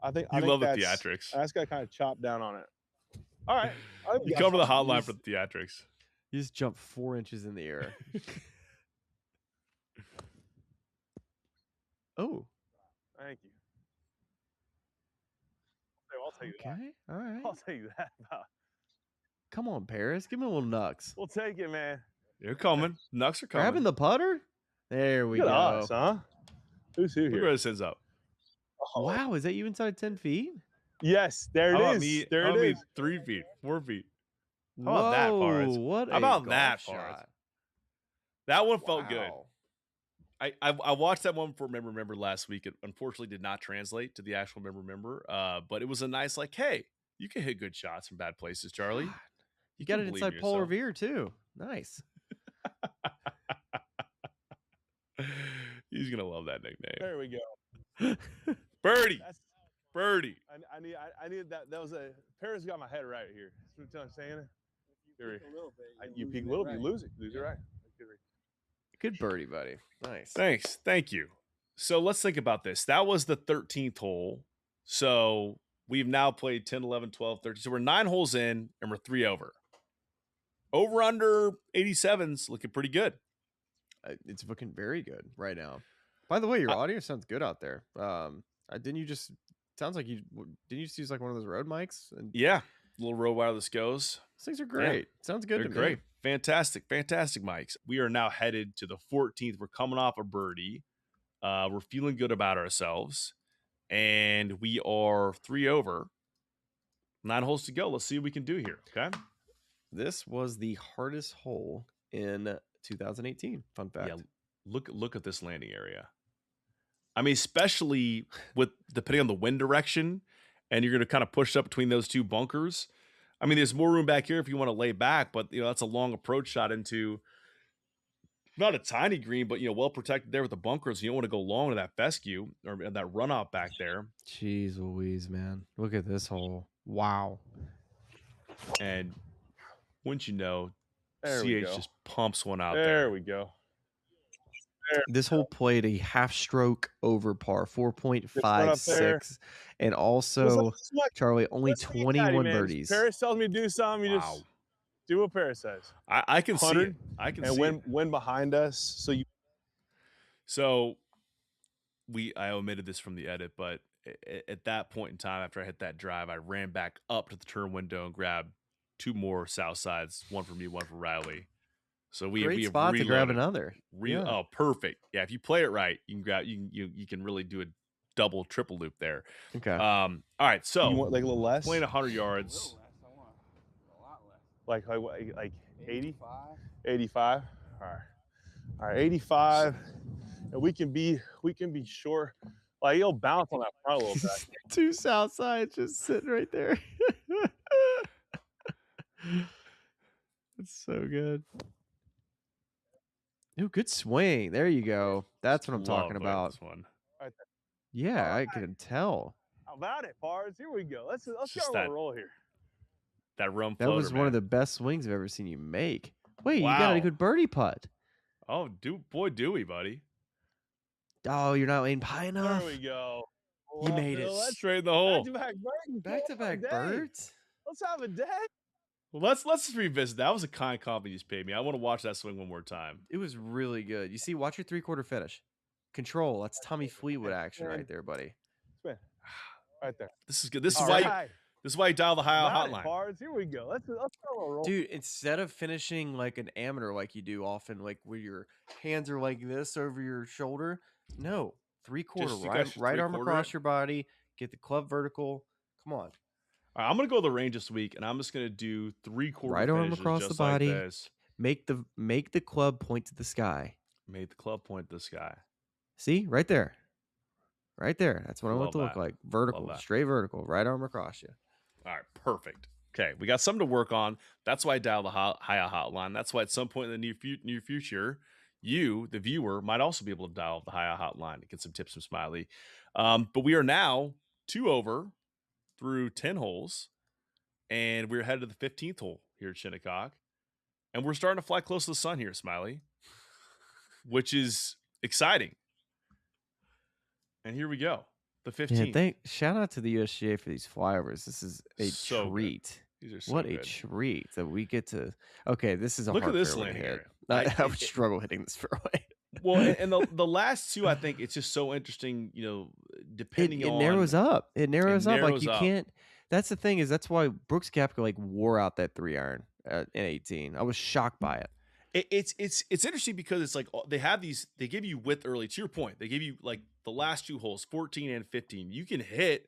I think love the theatrics. I just got to kind of chop down on it. All right. You come to the hotline for the theatrics. You just jump 4 inches in the air. Oh. Thank you. I'll take that. Okay. All right. I'll take that. Come on, Paris. Give me a little knucks. We'll take it, man. You're coming. Knucks are coming. Grabbing the putter? There we Look go. at us, huh? Who's who Look here? where it sends up. Oh. Wow, is that you inside 10 feet? Yes, there it is. There it is. 3 feet, 4 feet. How Whoa, about that, Paris? What How about that, shot. Paris? That one felt good. I watched that one for Remember last week. It unfortunately did not translate to the actual Remember. But it was a nice hey, you can hit good shots from bad places, Charlie. God. You got it inside Paul Revere too. Nice. He's gonna love that nickname. There we go. Birdie. Birdie. I need that. That was Paris got my head right here. That's what I'm saying. You peek a little bit, you lose it. Lose it right. Good birdie, buddy. Nice. Thanks. Thank you. So let's think about this. That was the 13th hole. So we've now played 10, 11, 12, 13. So we're 9 holes in and we're 3 over. Over under 87's looking pretty good. It's looking very good right now. By the way, your audio sounds good out there. Didn't you just sounds like didn't you just use like one of those Rode mics? Yeah, little Rode wireless goes. These things are great. Yeah. Sounds good. They're to great. Me. Fantastic mics. We are now headed to the 14th. We're coming off a birdie. We're feeling good about ourselves, and we are 3 over. 9 holes to go. Let's see what we can do here. Okay. This was the hardest hole in 2018. Fun fact. Yeah, look at this landing area. I mean, especially with depending on the wind direction, and you're going to kind of push up between those two bunkers. I mean, there's more room back here if you want to lay back, but that's a long approach shot into not a tiny green, but well protected there with the bunkers. You don't want to go long to that fescue or that runoff back there. Jeez Louise, man. Look at this hole. Wow. And wouldn't you know, there CH just pumps one out there. There we go. This hole played a half stroke over par, 4.56, and also Charlie only 21 birdies. Paris tells me to do something, you just do what Paris says. I can see it. I can see it. Wind behind us, so I omitted this from the edit, but at that point in time, after I hit that drive, I ran back up to the turn window and grabbed 2 more south sides, one for me, one for Riley. So we Great have spot reloaded. to grab another. Yeah. Oh, perfect. Yeah, if you play it right, you can grab. You can really do a double, triple loop there. Okay. All right. So you want like a little less? Playing 100 yards. A lot less. Like 80? 85. All right. 85. And we can be short. Like you'll bounce on that front a little bit. 2 south sides just sitting right there. That's so good. Ooh, good swing. There you go. That's what I'm talking about. This one. Right there. Yeah, I can tell. How about it, Bars? Here we go. Let's Just go on a roll here. That rum That floater, was one of man. the best swings I've ever seen you make. Wait, Wow. you got a good birdie putt. Oh, boy, do we, buddy. Oh, you're not laying high enough. There we go. You made it. Straight in the hole. Back-to-back birds. Back-to-back birds? Let's have a day. Well, let's revisit. That was a kind compliment you just paid me. I want to watch that swing one more time. It was really good. You see, watch your three-quarter finish. Control. That's Tommy Fleetwood action right there, buddy. Right there. This is good. This is All why. right. This is why you dial the high About hotline. it, Bars. Here we go. Let's go on a roll. Dude, instead of finishing like an amateur like you do often, like where your hands are like this over your shoulder, no. Three-quarter, Just- you right, guys right arm three-quarter across it? your body. Get the club vertical. Come on. All right, I'm gonna go to the range this week, and I'm just gonna do three-quarter Right arm finishes across the just body. Like this. Make the club point to the sky. Made the club point to the sky. See? Right there. Right there. That's what I want it to Love look that. like. Vertical. Love that. Straight vertical. Right arm across you. All right, perfect. Okay, we got something to work on. That's why I dial the high hotline. That's why at some point in the near future, you, the viewer, might also be able to dial the high hotline and get some tips from Smylie. But we are now 2 over through 10 holes, and we're headed to the 15th hole here at Shinnecock, and we're starting to fly close to the sun here, Smylie, which is exciting. And here we go. The 15th. Yeah, shout out to the USGA for these flyovers. This is a So good. treat. These are so what good. a treat that we get to. Okay, this is a Look hard at this fairway to landing hit. area. I would struggle hitting this fairway. Well, and the last two, I think it's just so interesting, depending It on. narrows up. It narrows up. Like narrows you up. can't. That's the thing that's why Brooks Koepka like wore out that 3-iron in 18. I was shocked by it. It's interesting because it's like they give you width early. To your point, they give you like the last 2 holes, 14 and 15. You can hit,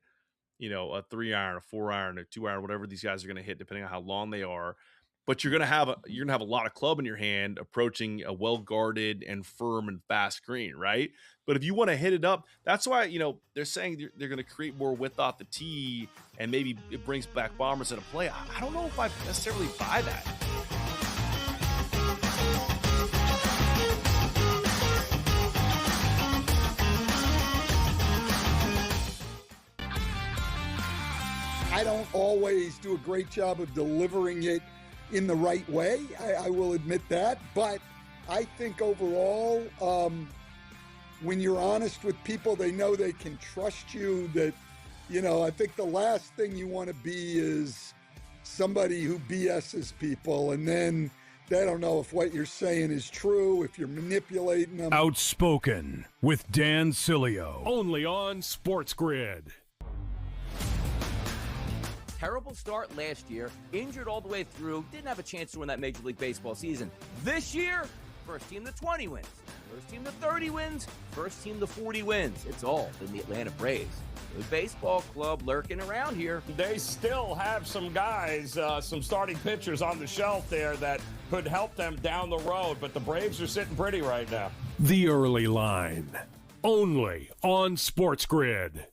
a 3-iron, a 4-iron, a 2-iron, whatever these guys are going to hit, depending on how long they are. But you're gonna have a lot of club in your hand, approaching a well guarded and firm and fast green, right? But if you want to hit it up, that's why they're saying they're going to create more width off the tee, and maybe it brings back bombers into play. I don't know if I necessarily buy that. I don't always do a great job of delivering it in the right way. I will admit that. But I think overall, when you're honest with people, they know they can trust you. That, I think the last thing you want to be is somebody who BS's people. And then they don't know if what you're saying is true, if you're manipulating them. Outspoken with Dan Cilio. Only on SportsGrid. Terrible start last year, injured all the way through, didn't have a chance to win that Major League Baseball season. This year, first team to 20 wins, first team to 30 wins, first team to 40 wins. It's all in the Atlanta Braves. Good baseball club lurking around here. They still have some guys, some starting pitchers on the shelf there that could help them down the road, but the Braves are sitting pretty right now. The early line. Only on SportsGrid.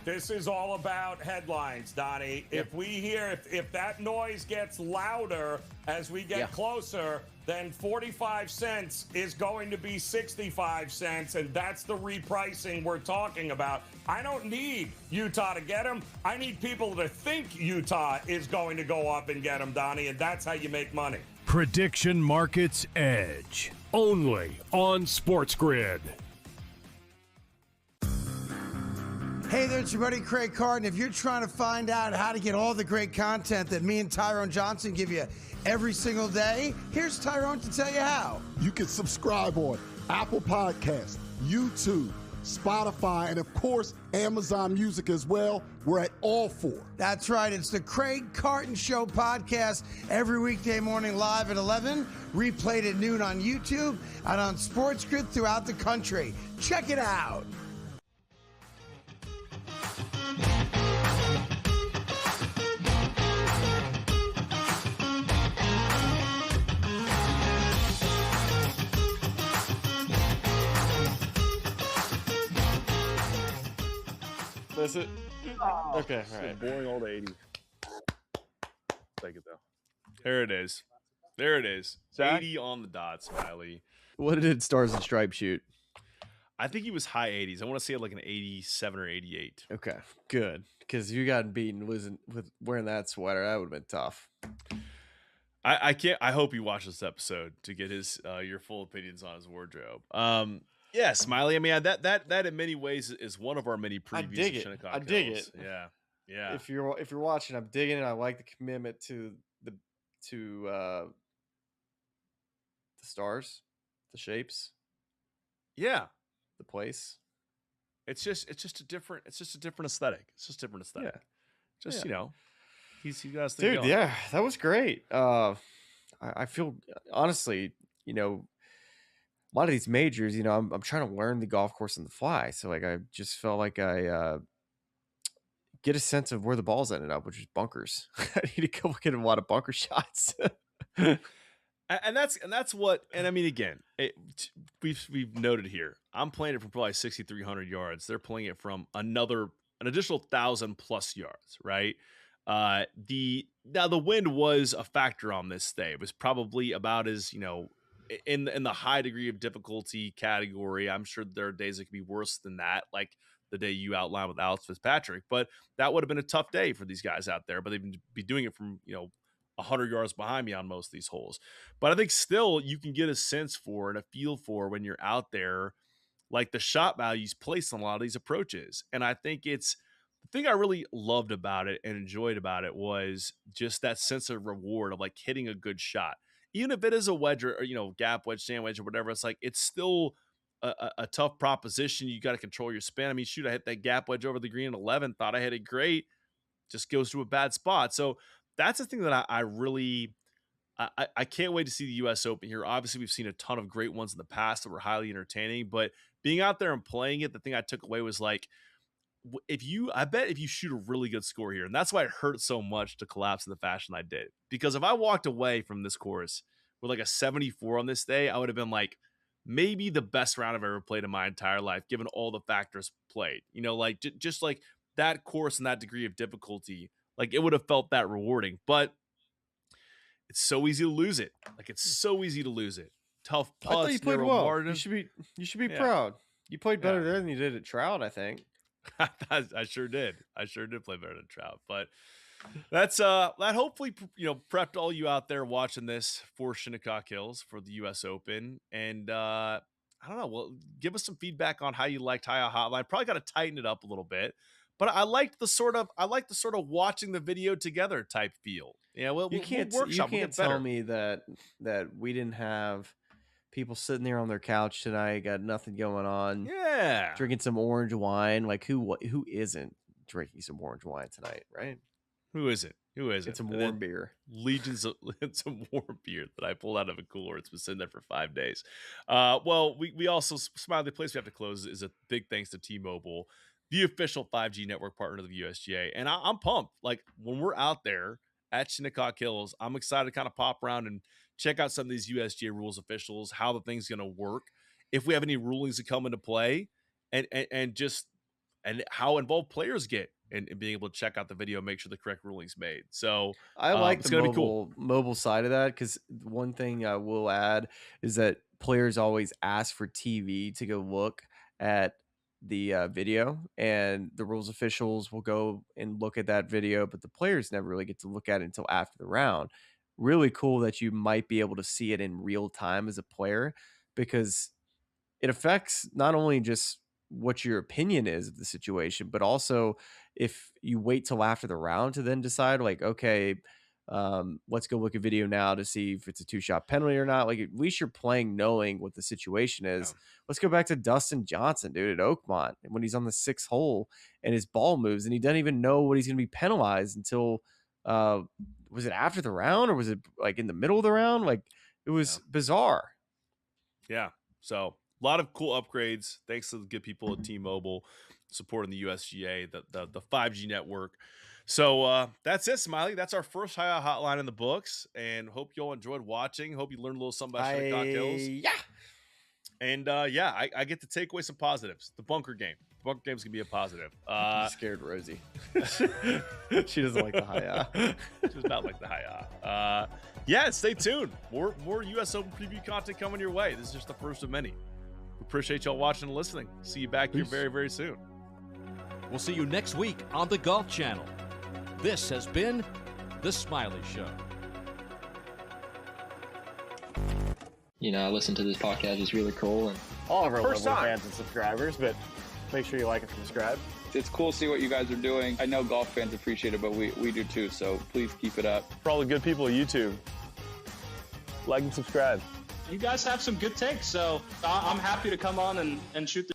This is all about headlines, Donnie. If we hear, if that noise gets louder as we get closer, then 45 cents is going to be 65 cents, and that's the repricing we're talking about. I don't need Utah to get them. I need people to think Utah is going to go up and get them, Donnie, and that's how you make money. Prediction Markets Edge. Only on SportsGrid. Hey there, it's your buddy Craig Carton. If you're trying to find out how to get all the great content that me and Tyrone Johnson give you every single day, here's Tyrone to tell you how. You can subscribe on Apple Podcasts, YouTube, Spotify, and of course, Amazon Music as well. We're at all 4. That's right. It's the Craig Carton Show podcast every weekday morning live at 11, replayed at noon on YouTube and on SportsGrid throughout the country. Check it out. That's it. Okay, all right. Boring old 80s. Take it though. There it is. There it is. Zach? 80 on the dot, Smylie. What did Stars and Stripes shoot? I think he was high 80s. I want to say like an 87 or 88. Okay, good. Because you got beaten losing with wearing that sweater. That would have been tough. I can't. I hope you watch this episode to get his your full opinions on his wardrobe. Yeah, Smylie. I mean, that in many ways is one of our many previews. I dig of it. Shinnecock I dig Hills. it. Yeah, yeah. If you're watching, I'm digging it. I like the commitment to the stars, the shapes. Yeah, the place. It's just a different aesthetic. It's just a different aesthetic. Yeah. Just Yeah. He got us thing Dude, going. yeah, that was great. I feel honestly, a lot of these majors, I'm trying to learn the golf course on the fly. So like, I just felt like I get a sense of where the ball's ended up, which is bunkers. I need to go get a lot of bunker shots. And that's what. And I mean, again, we've noted here. I'm playing it from probably 6,300 yards. They're playing it from an additional 1,000+ yards, right? The wind was a factor on this day. It was probably about as in the high degree of difficulty category. I'm sure there are days that could be worse than that, like the day you outlined with Alex Fitzpatrick. But that would have been a tough day for these guys out there. But they'd be doing it from 100 yards behind me on most of these holes. But I think still you can get a sense for and a feel for when you're out there, like the shot values placed on a lot of these approaches. And I think it's the thing I really loved about it and enjoyed about it was just that sense of reward of like hitting a good shot. Even if it is a wedge or gap wedge, sand wedge or whatever, it's like, it's still a tough proposition. You got to control your spin. I mean, shoot, I hit that gap wedge over the green at 11, thought I hit it great, just goes to a bad spot. So that's the thing that I really can't wait to see the U.S. Open here. Obviously, we've seen a ton of great ones in the past that were highly entertaining, but being out there and playing it, the thing I took away was like, I bet if you shoot a really good score here, and that's why it hurt so much to collapse in the fashion I did. Because if I walked away from this course with like a 74 on this day, I would have been like, maybe the best round I've ever played in my entire life, given all the factors played. Like just like that course and that degree of difficulty. Like it would have felt that rewarding, but it's so easy to lose it. Like it's so easy to lose it. Tough putts. I thought you played well. margin. You should be proud. You played better there than you did at Trout, I think. I sure did. I sure did play better than Trout. But that's that hopefully prepped all you out there watching this for Shinnecock Hills for the U.S. Open. And I don't know. Well, give us some feedback on how you liked High Hotline. Probably got to tighten it up a little bit. But I liked the sort of watching the video together type feel. You can't tell me that we didn't have people sitting there on their couch tonight, got nothing going on. Yeah, drinking some orange wine. Like who isn't drinking some orange wine tonight, right? Who isn't? It's some warm beer. Legions of some warm beer that I pulled out of a cooler. It's been sitting there for 5 days. Well, we also Smylie, the place we have to close is a big thanks to T-Mobile, the official 5G network partner of the USGA. And I'm pumped. Like when we're out there at Shinnecock Hills, I'm excited to kind of pop around and check out some of these USGA rules officials, how the thing's going to work, if we have any rulings that come into play, and how involved players get in being able to check out the video, make sure the correct ruling's made. So I like it's the going to be cool. mobile side of that, because one thing I will add is that players always ask for TV to go look at the video, and the rules officials will go and look at that video, but the players never really get to look at it until after the round. Really cool that you might be able to see it in real time as a player, because it affects not only just what your opinion is of the situation, but also if you wait till after the round to then decide, like, okay, let's go look at video now to see if it's a 2-shot penalty or not. Like, at least you're playing knowing what the situation is. Yeah. Let's go back to Dustin Johnson, dude, at Oakmont, when he's on the 6th hole and his ball moves and he doesn't even know what he's going to be penalized until was it after the round or was it like in the middle of the round? Like, it was bizarre. Yeah. So a lot of cool upgrades. Thanks to the good people at T-Mobile supporting the USGA, the 5G network. So that's it, Smylie. That's our first High Hotline in the books, and hope you all enjoyed watching. Hope you learned a little something about Shinnecock Hills. Yeah. And yeah, I get to take away some positives. The bunker game. The bunker game's gonna be a positive. I'm scared Rosie. She doesn't like the high. She does not like the high. Yeah, stay tuned. More U.S. Open preview content coming your way. This is just the first of many. We appreciate y'all watching and listening. See you back here very, very soon. We'll see you next week on the Golf Channel. This has been The Smylie Show. You know, I listen to this podcast. It's really cool. And all of our First lovely time. fans and subscribers, but make sure you like and subscribe. It's cool to see what you guys are doing. I know golf fans appreciate it, but we do too, so please keep it up. For all the good people at YouTube, like and subscribe. You guys have some good takes, so I'm happy to come on and shoot the